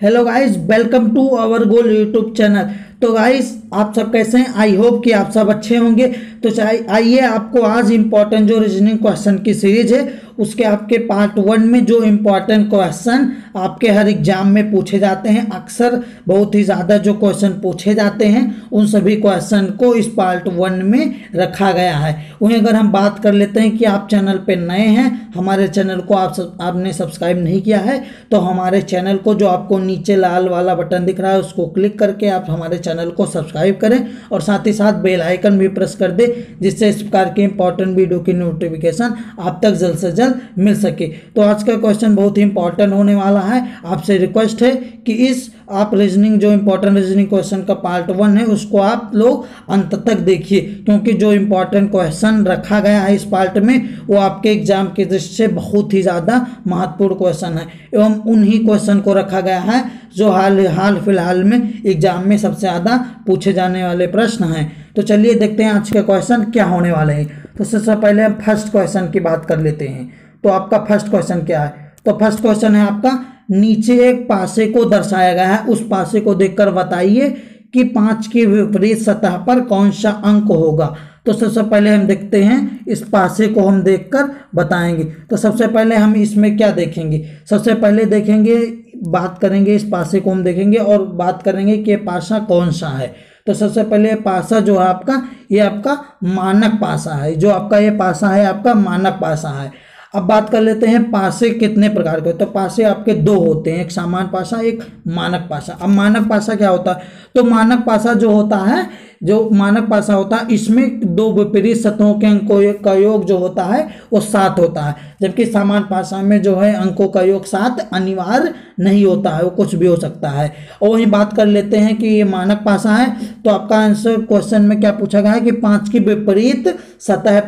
Hello guys, welcome to our goal YouTube channel. तो guys, आप सब कैसे हैं? आई होप कि आप सब अच्छे होंगे। तो आइए आपको आज इम्पोर्टेंट जो रीजनिंग क्वेश्चन की सीरीज है उसके आपके पार्ट 1 में जो इम्पोर्टेंट क्वेश्चन आपके हर एग्जाम में पूछे जाते हैं, अक्सर बहुत ही ज़्यादा जो क्वेश्चन पूछे जाते हैं उन सभी क्वेश्चन को इस पार्ट 1 में रखा गया है। वहीं अगर हम बात कर लेते हैं कि आप चैनल पे नए हैं, हमारे चैनल को आपने सब्सक्राइब नहीं किया है तो हमारे चैनल को जो आपको नीचे लाल वाला बटन दिख रहा है उसको क्लिक करके आप हमारे चैनल को सब्सक्राइब करें और साथ ही साथ बेल आइकन भी प्रेस कर दें, जिससे इस प्रकार के इंपॉर्टेंट वीडियो की नोटिफिकेशन आप तक जल्द से जल्द मिल सके। तो आज का क्वेश्चन बहुत ही इंपॉर्टेंट होने वाला है। आपसे रिक्वेस्ट है कि इस आप रीजनिंग जो इंपॉर्टेंट रीजनिंग क्वेश्चन का पार्ट 1 है उसको आप लोग अंत तक देखिए, क्योंकि जो इंपॉर्टेंट क्वेश्चन रखा गया है इस पार्ट में वो आपके एग्जाम की दृष्टि से बहुत ही ज़्यादा महत्वपूर्ण क्वेश्चन है एवं उन्हीं क्वेश्चन को रखा गया है जो हाल फिलहाल में एग्जाम में सबसे ज़्यादा पूछे जाने वाले प्रश्न हैं। तो चलिए देखते हैं आज के क्वेश्चन क्या होने वाले हैं। तो सबसे पहले हम फर्स्ट क्वेश्चन की बात कर लेते हैं। तो आपका फर्स्ट क्वेश्चन क्या है? तो फर्स्ट क्वेश्चन है आपका, नीचे एक पासे को दर्शाया गया है, उस पासे को देखकर बताइए कि 5 की विपरीत सतह पर कौन सा अंक होगा। तो सबसे पहले हम देखते हैं इस पासे को हम देखकर बताएंगे। तो सबसे पहले हम इसमें क्या देखेंगे? सबसे पहले देखेंगे, बात करेंगे इस पासे को हम देखेंगे और बात करेंगे कि ये पासा कौन सा है। तो सबसे पहले पासा जो है आपका, ये आपका मानक पासा है। जो आपका ये पासा है आपका मानक पासा है। अब बात कर लेते हैं पासे कितने प्रकार के। तो पासे आपके दो होते हैं, एक सामान्य पासा, एक मानक पासा। अब मानक पासा क्या होता है? तो मानक पासा जो होता है, जो मानक पासा होता है इसमें दो विपरीत सतहों के अंकों का योग जो होता है वो 7 होता है, जबकि सामान्य पासा में जो है अंकों का योग 7 अनिवार्य नहीं होता है, वो कुछ भी हो सकता है। और वहीं बात कर लेते हैं कि ये मानक पासा है। तो आपका आंसर क्वेश्चन में क्या पूछा गया है कि 5 की विपरीत सतह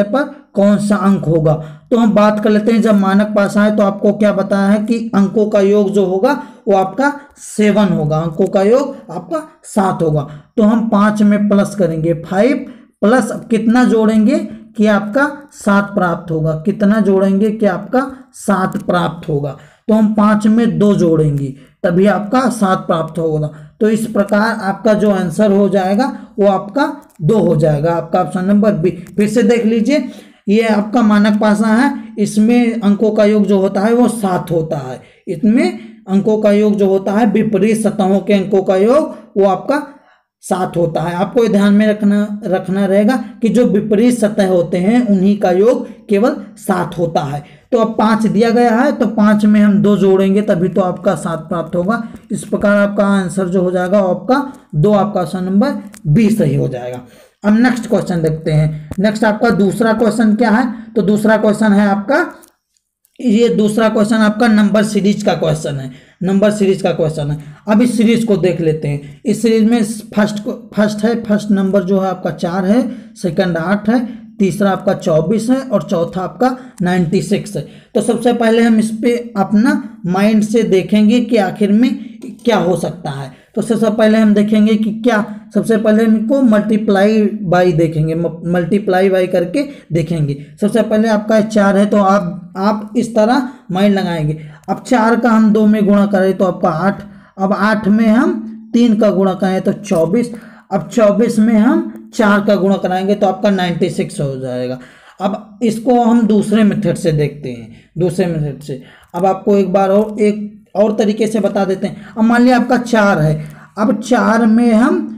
पर कौन सा अंक होगा। तो हम बात कर लेते हैं, जब मानक पासा है तो आपको क्या बताया है कि अंकों का योग जो होगा वो आपका 7 होगा, अंकों का योग आपका 7 होगा। तो हम 5 में प्लस करेंगे 5 प्लस कितना जोड़ेंगे कि आपका 7 प्राप्त होगा। कितना जोड़ेंगे कि आपका 7 प्राप्त होगा। तो हम 5 में 2 जोड़ेंगे तभी आपका 7 प्राप्त होगा। तो इस प्रकार आपका जो आंसर हो जाएगा वो आपका 2 हो जाएगा, आपका ऑप्शन नंबर बी। फिर से देख लीजिए, ये आपका मानक पासा है, इसमें अंकों का योग जो होता है वो 7 होता है। इसमें अंकों का योग जो होता है विपरीत सतहों के अंकों का योग वो आपका 7 होता है। आपको ध्यान में रखना रहेगा कि जो विपरीत सतह होते हैं उन्हीं का योग केवल 7 होता है। तो अब 5 दिया गया है तो 5 में हम 2 जोड़ेंगे तभी तो आपका 7 प्राप्त होगा। इस प्रकार आपका आंसर जो हो जाएगा आपका 2, आपका ऑप्शन नंबर बी सही हो जाएगा। अब नेक्स्ट क्वेश्चन देखते हैं। नेक्स्ट आपका दूसरा क्वेश्चन क्या है? तो दूसरा क्वेश्चन है आपका, ये दूसरा क्वेश्चन आपका नंबर सीरीज का क्वेश्चन है, नंबर सीरीज का क्वेश्चन है। अब इस सीरीज को देख लेते हैं। इस सीरीज में फर्स्ट नंबर जो है आपका 4 है, सेकंड 8 है, तीसरा आपका 24 है और चौथा आपका 96 है। तो सबसे पहले हम इस पे अपना माइंड से देखेंगे कि आखिर में क्या हो सकता है। तो सबसे पहले हम देखेंगे कि क्या, सबसे पहले इनको मल्टीप्लाई बाई देखेंगे, मल्टीप्लाई बाई करके देखेंगे। सबसे पहले आपका 4 है तो आप इस तरह माइंड लगाएंगे। अब 4 का हम 2 में गुणा करें तो आपका 8। अब 8 में हम 3 का गुणा करें तो 24। अब 24 में हम 4 का गुणा कराएंगे तो आपका 96 हो जाएगा। अब इसको हम दूसरे मेथड से देखते हैं, दूसरे मेथड से। अब आपको एक और तरीके से बता देते हैं। अब मान लिया आपका 4 है, अब 4 में हम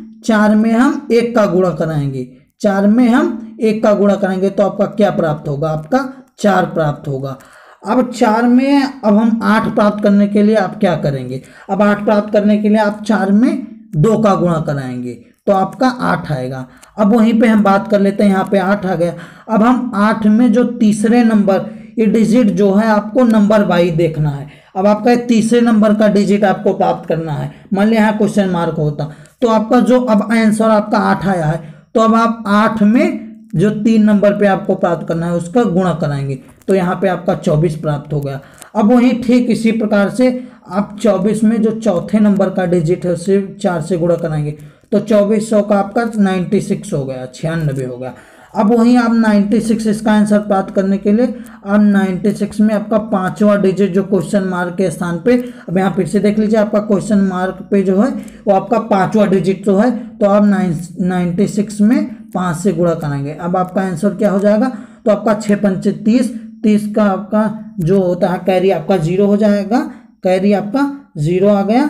1 का गुणा कराएंगे, 4 में हम 1 का गुणा कराएंगे तो आपका क्या प्राप्त होगा? आपका 4 प्राप्त होगा। अब 4 में अब हम 8 प्राप्त करने के लिए आप क्या करेंगे? अब 8 प्राप्त करने के लिए आप 4 में 2 का गुणा कराएंगे तो आपका 8 आएगा। अब वहीं पे हम बात कर लेते हैं, यहाँ पे 8 आ गया। अब हम 8 में जो तीसरे नंबर, ये डिजिट जो है आपको नंबर वाइज देखना है। अब आपका तीसरे नंबर का डिजिट आपको प्राप्त करना है। मान लिया यहाँ क्वेश्चन मार्क होता तो आपका जो अब आंसर आपका 8 आया है तो अब आप 8 में जो 3 नंबर पे आपको प्राप्त करना है उसका गुणा कराएंगे तो यहाँ पे आपका 24 प्राप्त हो गया। अब वहीं ठीक इसी प्रकार से आप 24 में जो चौथे नंबर का डिजिट है उसे 4 से गुणा कराएंगे तो 2400 का आपका 96 हो गया, 96 हो गया। अब वहीं आप 96 इसका आंसर प्राप्त करने के लिए आप 96 में आपका 5वां डिजिट जो क्वेश्चन मार्क के स्थान पे, अब यहाँ फिर से देख लीजिए आपका क्वेश्चन मार्क पे जो है वो आपका 5वां डिजिट जो है, तो आप 96 में 5 से गुणा करेंगे। अब आपका आंसर क्या हो जाएगा, तो आपका 6 पंचे 30, 30 का आपका जो होता है कैरी आपका 0 हो जाएगा, कैरी आपका 0 आ गया,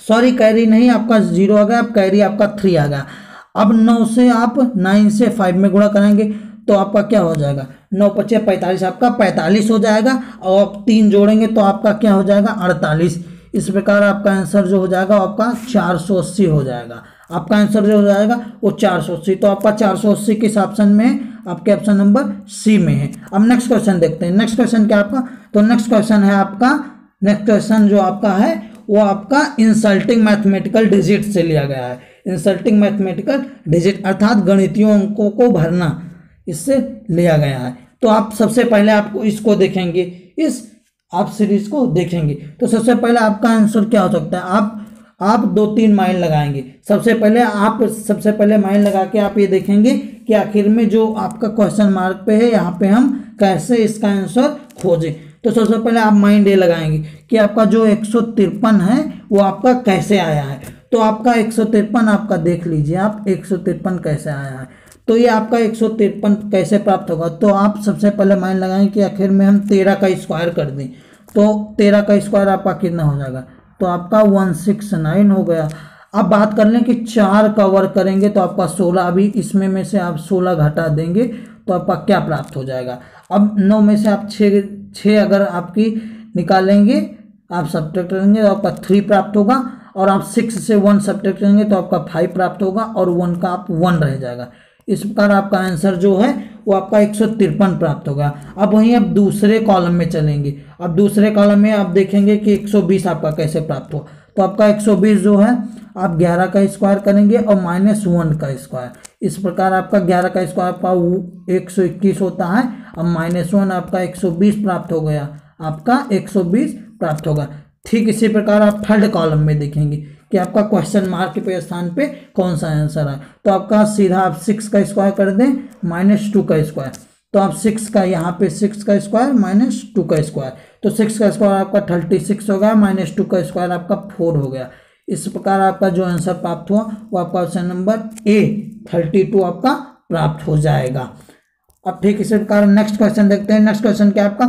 सॉरी कैरी नहीं आपका 0 आ गया, अब कैरी आपका 3 आ गया। अब 9 से आप 9 से 5 में गुणा करेंगे तो आपका क्या हो जाएगा, 9 पचे 45, आपका 45 हो जाएगा, और आप 3 जोड़ेंगे तो आपका क्या हो जाएगा 48। इस प्रकार आपका आंसर जो हो जाएगा आपका 480 हो जाएगा। आपका आंसर जो हो जाएगा वो 480, तो आपका 480 किस ऑप्शन में है, आपके ऑप्शन नंबर सी में है। अब नेक्स्ट क्वेश्चन देखते हैं। नेक्स्ट क्वेश्चन क्या आपका, तो नेक्स्ट क्वेश्चन है आपका, नेक्स्ट क्वेश्चन जो आपका है वो आपका इंसल्टिंग मैथमेटिकल डिजिट से लिया गया है। इंसल्टिंग मैथमेटिकल डिजिट अर्थात गणितीय अंकों को भरना, इससे लिया गया है। तो आप सबसे पहले आपको इसको देखेंगे, इस आप सीरीज को देखेंगे तो सबसे पहले आपका आंसर क्या हो सकता है, आप 2-3 माइल लगाएंगे। सबसे पहले माइल लगा के आप ये देखेंगे कि आखिर में जो आपका क्वेश्चन मार्क पे है यहाँ पे हम कैसे इसका आंसर खोजें। तो सबसे पहले आप माइंड ये लगाएंगे कि आपका जो 153 है वो आपका कैसे आया है। तो आपका 153 आपका देख लीजिए, आप 153 कैसे आया है, तो ये आपका 153 कैसे प्राप्त होगा। तो आप सबसे पहले माइंड लगाएं कि आखिर में हम 13 का स्क्वायर कर दें, तो 13 का स्क्वायर आपका कितना हो जाएगा, तो आपका 169 हो गया। अब बात कर लें कि 4 का वर्ग करेंगे तो आपका 16, अभी इसमें में से आप 16 घटा देंगे तो आपका क्या प्राप्त हो जाएगा। अब 9 में से आप 6 अगर आपकी निकालेंगे, आप सब्ट्रैक्ट करेंगे तो आपका 3 प्राप्त होगा, और आप 6 से 1 सब्ट्रैक्ट करेंगे तो आपका 5 प्राप्त होगा, और 1 का आप 1 रह जाएगा। इस प्रकार आपका आंसर जो है वो आपका 153 प्राप्त होगा। अब वहीं आप दूसरे कॉलम में चलेंगे। अब दूसरे कॉलम में आप देखेंगे कि 120 आपका कैसे प्राप्त हुआ। तो आपका 120 जो है आप 11 का स्क्वायर करेंगे और -1 का स्क्वायर, इस प्रकार आपका 11 का स्क्वायर आपका 121 होता है। अब -1 आपका 120 प्राप्त हो गया, आपका 120 प्राप्त होगा। ठीक इसी प्रकार आप थर्ड कॉलम में देखेंगे कि आपका क्वेश्चन मार्क के स्थान पे कौन सा आंसर है। तो आपका सीधा आप 6 का स्क्वायर कर दें -2 का स्क्वायर, तो आप 6 का यहाँ पे 6 का स्क्वायर -2 का स्क्वायर, तो 6 का स्क्वायर आपका 36 हो गया, -2 का स्क्वायर आपका 4 हो गया। इस प्रकार आपका जो आंसर प्राप्त हुआ वो आपका ऑप्शन नंबर ए 32 आपका प्राप्त हो जाएगा। अब ठीक इसी प्रकार नेक्स्ट क्वेश्चन देखते हैं। नेक्स्ट क्वेश्चन क्या आपका,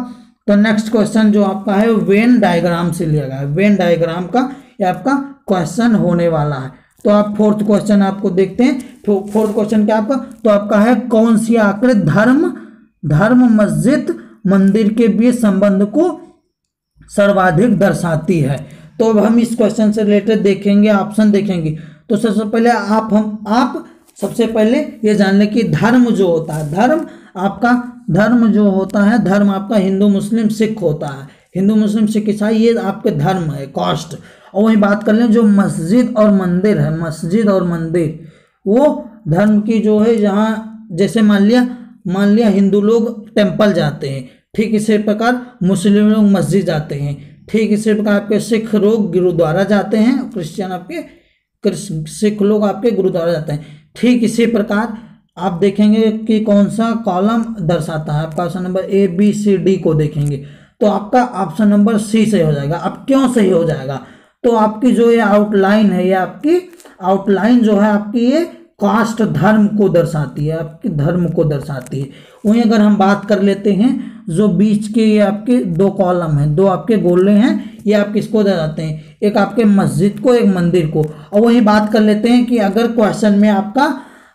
तो नेक्स्ट क्वेश्चन जो आपका है वेन डायग्राम से लिया गया है। वेन डायग्राम का ये आपका क्वेश्चन होने वाला है। तो आप फोर्थ क्वेश्चन आपको देखते हैं। फोर्थ क्वेश्चन क्या आपका, तो आपका है कौन सी आकृति धर्म मस्जिद मंदिर के बीच संबंध को सर्वाधिक दर्शाती है। तो अब हम इस क्वेश्चन से रिलेटेड देखेंगे, ऑप्शन देखेंगे। तो सबसे पहले आप सबसे पहले ये जान लें कि धर्म जो होता है, धर्म जो होता है, धर्म आपका हिंदू मुस्लिम सिख होता है। हिंदू मुस्लिम सिख ईसाई ये आपके धर्म है, कास्ट। और वहीं बात कर लें जो मस्जिद और मंदिर है, मस्जिद और मंदिर वो धर्म की जो है, जहाँ जैसे मान लिया हिंदू लोग टेम्पल जाते हैं, ठीक इसी प्रकार मुस्लिम लोग मस्जिद जाते हैं, ठीक इसी प्रकार आपके सिख लोग गुरुद्वारा जाते हैं, क्रिश्चियन आपके सिख लोग आपके गुरुद्वारा जाते हैं। ठीक इसी प्रकार आप देखेंगे कि कौन सा कॉलम दर्शाता है। आपका option number A B C D को देखेंगे तो आपका ऑप्शन नंबर सी सही हो जाएगा। अब क्यों सही हो जाएगा, तो आपकी जो ये आउटलाइन है, ये आपकी आउटलाइन जो है आपकी ये कास्ट धर्म को दर्शाती है, आपके धर्म को दर्शाती है। वहीं अगर हम बात कर लेते हैं जो बीच के ये आपके 2 कॉलम हैं, 2 आपके गोले हैं, ये आप किसको दर्शाते हैं, एक आपके मस्जिद को, एक मंदिर को। और वहीं बात कर लेते हैं कि अगर क्वेश्चन में आपका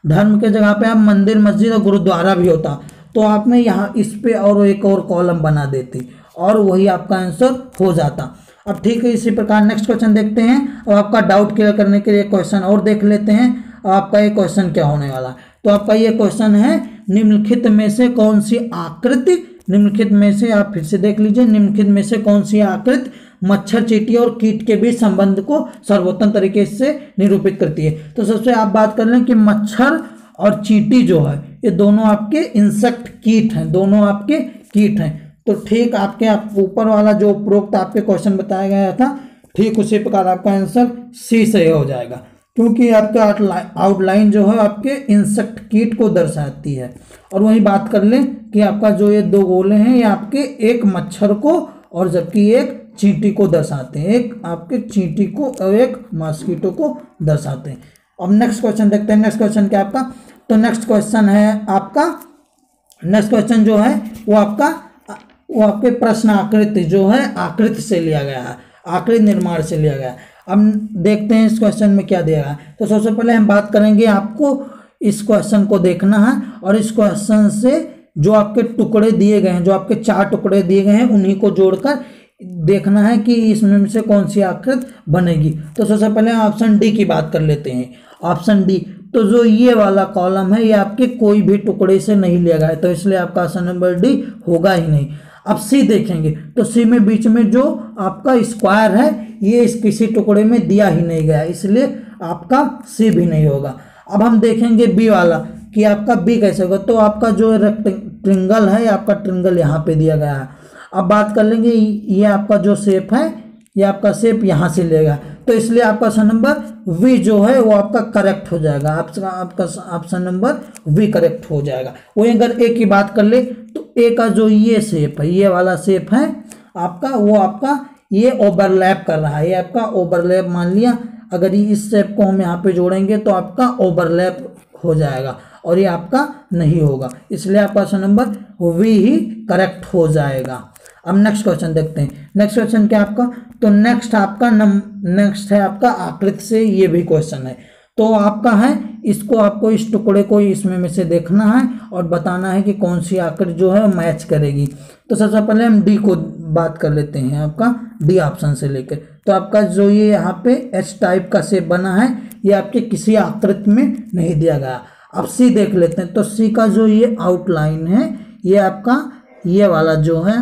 धर्म के जगह पे आप मंदिर मस्जिद और गुरुद्वारा भी होता तो आपने यहाँ इस पे और एक और कॉलम बना देती और वही आपका आंसर हो जाता। अब ठीक है, इसी प्रकार नेक्स्ट क्वेश्चन देखते हैं। और आपका डाउट क्लियर करने के लिए क्वेश्चन और देख लेते हैं। आपका ये क्वेश्चन क्या होने वाला है, तो आपका ये क्वेश्चन है निम्नलिखित में से कौन सी आकृति, निम्नलिखित में से आप फिर से देख लीजिए, निम्नलिखित में से कौन सी आकृति मच्छर, चींटी और कीट के बीच संबंध को सर्वोत्तम तरीके से निरूपित करती है। तो सबसे आप बात कर लें कि मच्छर और चींटी जो है ये दोनों आपके इंसेक्ट कीट हैं, दोनों आपके कीट हैं। तो ठीक आपके ऊपर वाला जो उपरोक्त आपके क्वेश्चन बताया गया था, ठीक उसी प्रकार आपका आंसर सी सही हो जाएगा। क्योंकि आपका आउटलाइन जो है आपके इंसेक्ट कीट को दर्शाती है। और वही बात कर लें कि आपका जो ये दो गोले हैं ये आपके एक मच्छर को और जबकि एक चींटी को दर्शाते हैं, एक आपके चींटी को और एक मॉस्किटो को दर्शाते हैं। अब नेक्स्ट क्वेश्चन देखते हैं। नेक्स्ट क्वेश्चन क्या आपका, तो नेक्स्ट क्वेश्चन है आपका, नेक्स्ट क्वेश्चन जो है वो आपके प्रश्न आकृति जो है आकृति से लिया गया है, आकृति निर्माण से लिया गया है। अब देखते हैं इस क्वेश्चन में क्या दिया गया है। तो सबसे पहले हम बात करेंगे, आपको इस क्वेश्चन को देखना है और इस क्वेश्चन से जो आपके टुकड़े दिए गए हैं, जो आपके 4 टुकड़े दिए गए हैं उन्हीं को जोड़कर देखना है कि इसमें से कौन सी आकृति बनेगी। तो सबसे पहले ऑप्शन डी की बात कर लेते हैं। ऑप्शन डी, तो जो ये वाला कॉलम है ये आपके कोई भी टुकड़े से नहीं लिया गया है, तो इसलिए आपका ऑप्शन नंबर डी होगा ही नहीं। अब सी देखेंगे तो सी में बीच में जो आपका स्क्वायर है ये इस किसी टुकड़े में दिया ही नहीं गया, इसलिए आपका सी भी नहीं होगा। अब हम देखेंगे बी वाला कि आपका बी कैसे होगा। तो आपका जो ट्रिंगल है आपका ट्रिंगल यहाँ पे दिया गया है। अब बात कर लेंगे ये आपका जो शेप है ये आपका शेप यहाँ से लेगा, तो इसलिए आपका ऑप्शन नंबर वी जो है वो आपका करेक्ट हो जाएगा। आपका ऑप्शन नंबर वी करेक्ट हो जाएगा। वही अगर ए की बात कर ले तो ए का जो ये शेप है, ये वाला शेप है आपका, वो आपका ये ओवरलैप कर रहा है, ये आपका ओवरलैप मान लिया। अगर इस शेप को हम यहाँ पे जोड़ेंगे तो आपका ओवरलैप हो जाएगा और ये आपका नहीं होगा, इसलिए आपका ऑप्शन नंबर वी ही करेक्ट हो जाएगा। अब नेक्स्ट क्वेश्चन देखते हैं। नेक्स्ट क्वेश्चन क्या आपका, तो नेक्स्ट है आपका आकृति से, ये भी क्वेश्चन है। तो आपका है इसको आपको इस टुकड़े को इसमें में से देखना है और बताना है कि कौन सी आकृति जो है मैच करेगी। तो सबसे पहले हम डी को बात कर लेते हैं, आपका डी ऑप्शन से लेकर। तो आपका जो ये यहाँ पे एच टाइप का शेप बना है ये आपके किसी आकृति में नहीं दिया गया। अब सी देख लेते हैं। तो सी का जो ये आउटलाइन है ये आपका ये वाला जो है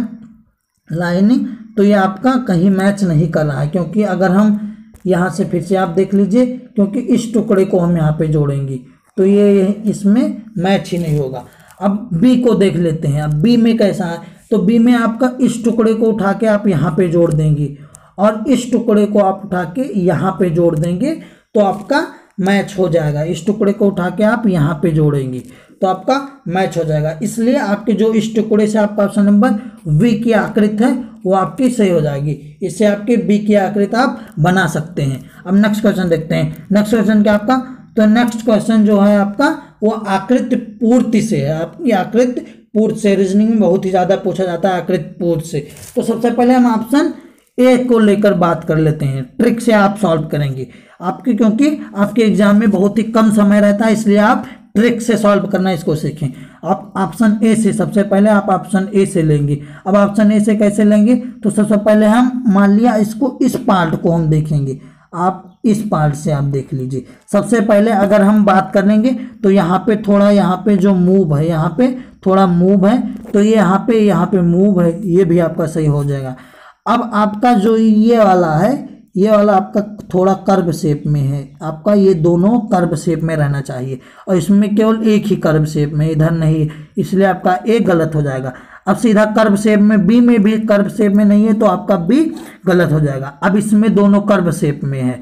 लाइनिंग, तो ये आपका कहीं मैच नहीं कर रहा है, क्योंकि अगर हम यहाँ से फिर से आप देख लीजिए, क्योंकि इस टुकड़े को हम यहाँ पे जोड़ेंगे तो ये इसमें मैच ही नहीं होगा। अब बी को देख लेते हैं। अब बी में कैसा है, तो बी में आपका इस टुकड़े को उठा के आप यहाँ पे जोड़ देंगे और इस टुकड़े को आप उठा के यहाँ पे जोड़ देंगे तो आपका मैच हो जाएगा। इस टुकड़े को उठा के आप यहाँ पे जोड़ेंगे तो आपका मैच हो जाएगा, इसलिए आपके जो इस टुकड़े से आपका ऑप्शन नंबर वी की आकृति है वो आपकी सही हो जाएगी। इससे आपके बी की आकृति आप बना सकते हैं। अब नेक्स्ट क्वेश्चन देखते हैं। नेक्स्ट क्वेश्चन क्या आपका, तो नेक्स्ट क्वेश्चन जो है आपका वो आकृति पूर्ति से है। आपकी आकृति पूर्ति से रीजनिंग में बहुत ही ज़्यादा पूछा जाता है आकृति पूर्ति से। तो सबसे पहले हम ऑप्शन ए को लेकर बात कर लेते हैं। ट्रिक से आप सॉल्व करेंगे आपकी, क्योंकि आपके एग्जाम में बहुत ही कम समय रहता है, इसलिए आप ट्रिक से सॉल्व करना इसको सीखें। आप ऑप्शन ए से, सबसे पहले आप ऑप्शन ए से लेंगे। अब ऑप्शन ए से कैसे लेंगे, तो सबसे पहले हम मान लिया इसको, इस पार्ट को हम देखेंगे। आप इस पार्ट से आप देख लीजिए। सबसे पहले अगर हम बात कर लेंगे तो यहाँ पे थोड़ा, यहाँ पे जो मूव है, यहाँ पे थोड़ा मूव है, तो ये यहाँ पे मूव है, ये भी आपका सही हो जाएगा। अब आपका जो ये वाला है, ये वाला आपका थोड़ा कर्व शेप में है, आपका ये दोनों कर्व शेप में रहना चाहिए और इसमें केवल एक ही कर्व शेप में, इधर नहीं, इसलिए आपका ए गलत हो जाएगा। अब सीधा कर्व शेप में, बी में भी कर्व शेप में नहीं है तो आपका बी गलत हो जाएगा। अब इसमें दोनों कर्व शेप में है।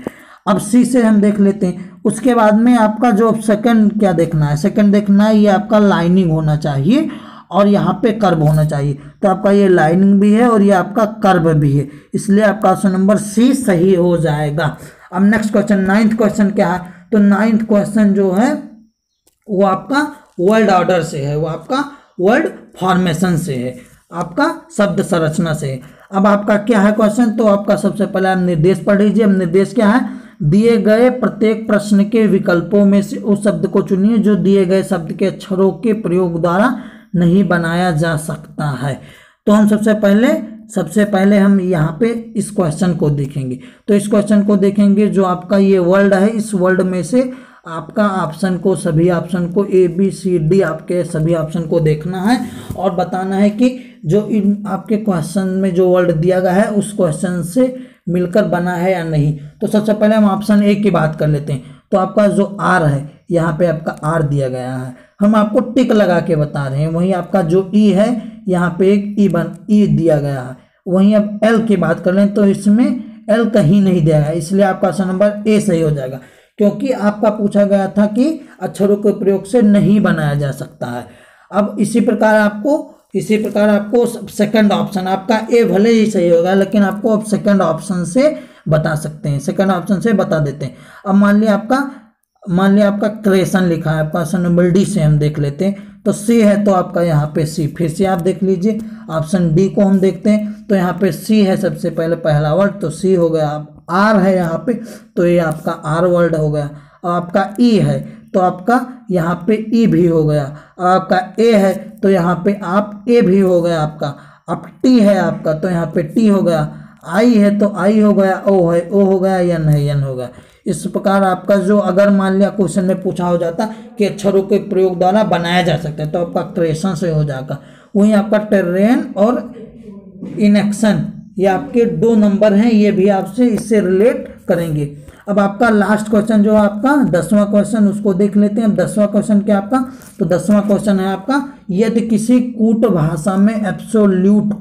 अब सी से हम देख लेते हैं। उसके बाद में आपका जो सेकंड क्या देखना है, सेकंड देखना है ये आपका लाइनिंग होना चाहिए और यहाँ पे कर्व होना चाहिए। तो आपका ये लाइनिंग भी है और ये आपका कर्व भी है, इसलिए आपका ऑप्शन नंबर सी सही हो जाएगा। अब नेक्स्ट क्वेश्चन, नाइन्थ क्वेश्चन क्या है, तो नाइन्थ क्वेश्चन जो है वो आपका वर्ड ऑर्डर से है, वो आपका वर्ड फॉर्मेशन से है, आपका शब्द संरचना से है। अब आपका क्या है क्वेश्चन, तो आपका सबसे पहले आप निर्देश पढ़ लीजिए। अब निर्देश क्या है, दिए गए प्रत्येक प्रश्न के विकल्पों में से उस शब्द को चुनिए जो दिए गए शब्द के अक्षरों के प्रयोग द्वारा नहीं बनाया जा सकता है। तो हम सबसे पहले हम यहाँ पे इस क्वेश्चन को देखेंगे। तो इस क्वेश्चन को देखेंगे, जो आपका ये वर्ड है, इस वर्ड में से आपका ऑप्शन को, सभी ऑप्शन को, ए बी सी डी आपके सभी ऑप्शन को देखना है और बताना है कि जो इन आपके क्वेश्चन में जो वर्ड दिया गया है उस क्वेश्चन से मिलकर बना है या नहीं। तो सबसे पहले हम ऑप्शन ए की बात कर लेते हैं। तो आपका जो आर है, यहाँ पे आपका आर दिया गया है, हम आपको टिक लगा के बता रहे हैं। वहीं आपका जो ई है, यहाँ पे एक ई दिया गया है। वहीं अब एल की बात कर लें तो इसमें एल कहीं नहीं दिया गया, इसलिए आपका ऑप्शन नंबर ए सही हो जाएगा। क्योंकि आपका पूछा गया था कि अक्षरों के प्रयोग से नहीं बनाया जा सकता है। अब इसी प्रकार आपको सेकंड ऑप्शन आपका ए भले ही सही होगा, लेकिन आपको अब सेकंड ऑप्शन से बता सकते हैं, सेकंड ऑप्शन से बता देते हैं। अब मान लिया आपका क्रेशन लिखा है, आपका ऑप्शन नंबर डी से हम देख लेते हैं। तो सी है तो आपका यहाँ पे सी, फिर से आप देख लीजिए। ऑप्शन डी को हम देखते हैं तो यहाँ पे सी है सबसे पहले पहला वर्ड, तो सी हो गया। आर है यहाँ पे तो ये आपका आर वर्ड हो गया। और आपका ई है तो आपका यहाँ पे ई भी हो गया। और आपका ए है तो यहाँ पे आप ए भी हो गया आपका। अब टी है आपका तो यहाँ पे टी हो गया। आई है तो आई हो गया। ओ है ओ हो गया। एन है एन हो गया। इस प्रकार आपका जो अगर मान लिया क्वेश्चन में पूछा हो जाता कि अक्षरों के प्रयोग द्वारा बनाया जा सकता है तो आपका क्रेशन से हो जाएगा। वहीं आपका टेरेन और इनेक्शन ये आपके 2 नंबर हैं, ये भी आपसे इससे रिलेट करेंगे। अब आपका लास्ट क्वेश्चन जो है आपका 10वां क्वेश्चन, उसको देख लेते हैं। 10वां क्वेश्चन क्या आपका, तो 10वां क्वेश्चन है आपका, यदि किसी कूट भाषा में एब्सोल्यूट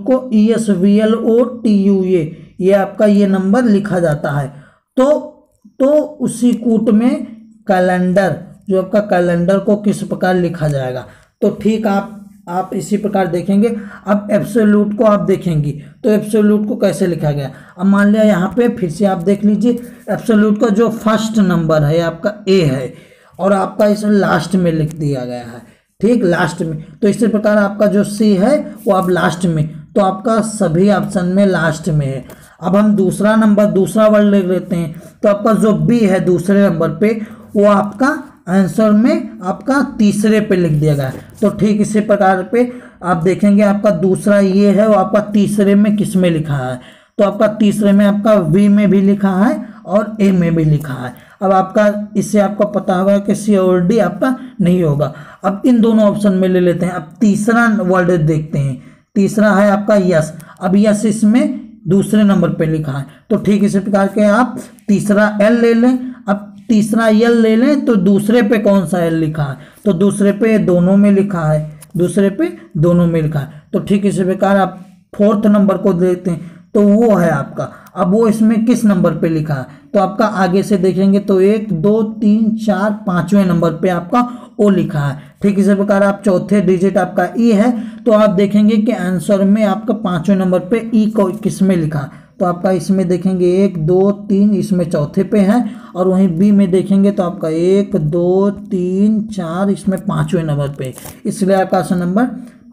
को ESVLOTUA ये आपका ये नंबर लिखा जाता है तो उसी कूट में कैलेंडर जो आपका कैलेंडर को किस प्रकार लिखा जाएगा। तो ठीक आप इसी प्रकार देखेंगे। अब एब्सोल्यूट को आप देखेंगे तो एब्सोल्यूट को कैसे लिखा गया। अब मान लिया यहाँ पे फिर से आप देख लीजिए, एब्सोल्यूट का जो फर्स्ट नंबर है आपका ए है और आपका इसमें लास्ट में लिख दिया गया है, ठीक लास्ट में। तो इसी प्रकार आपका जो सी है वो आप लास्ट में, तो आपका सभी ऑप्शन में लास्ट में है। अब हम दूसरा वर्ड ले लेते हैं तो आपका जो बी है दूसरे नंबर पे वो आपका आंसर में आपका तीसरे पे लिख दिया गया है। तो ठीक इसी प्रकार पे आप देखेंगे आपका दूसरा ये है वो आपका तीसरे में किस में लिखा है, तो आपका तीसरे में आपका वी में भी लिखा है और ए में भी लिखा है। अब आपका इससे आपको पता होगा कि सी और डी आपका नहीं होगा। अब इन दोनों ऑप्शन में ले लेते हैं। अब तीसरा वर्ड देखते हैं, तीसरा है आपका यस। अब यस इसमें दूसरे नंबर पे लिखा है, तो ठीक इसी प्रकार के आप तीसरा एल ले लें। अब तीसरा एल ले लें तो दूसरे पे कौन सा एल लिखा है, तो दूसरे पे दोनों में लिखा है, दूसरे पे दोनों में लिखा है। तो ठीक इसी प्रकार आप फोर्थ नंबर को देखते हैं तो वो है आपका, अब वो इसमें किस नंबर पे लिखा है, तो आपका आगे से देखेंगे तो 1 2 3 4 5वें नंबर पे आपका ओ लिखा है। ठीक इसी प्रकार आप चौथे डिजिट आपका ई है तो आप देखेंगे कि आंसर में आपका 5वें नंबर पे ई को किस में लिखा है, तो आपका इसमें देखेंगे 1 2 3 इसमें चौथे पे है। और वहीं बी में देखेंगे तो आपका 1 2 3 4 इसमें 5वें नंबर पे, इसलिए आपका आंसर नंबर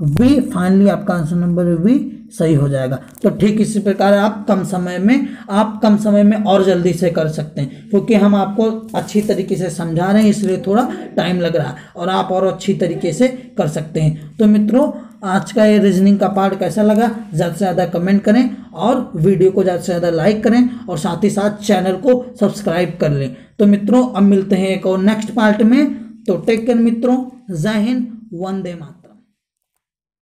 बी, फाइनली आपका आंसर नंबर बी सही हो जाएगा। तो ठीक इसी प्रकार आप कम समय में और जल्दी से कर सकते हैं, क्योंकि हम आपको अच्छी तरीके से समझा रहे हैं इसलिए थोड़ा टाइम लग रहा है और आप और अच्छी तरीके से कर सकते हैं। तो मित्रों आज का ये रीजनिंग का पार्ट कैसा लगा ज़्यादा से ज़्यादा कमेंट करें और वीडियो को ज़्यादा से ज़्यादा लाइक करें और साथ ही साथ चैनल को सब्सक्राइब कर लें। तो मित्रों अब मिलते हैं एक और नेक्स्ट पार्ट में, तो टेक केयर मित्रों, जय हिंद, वंदे मातरम।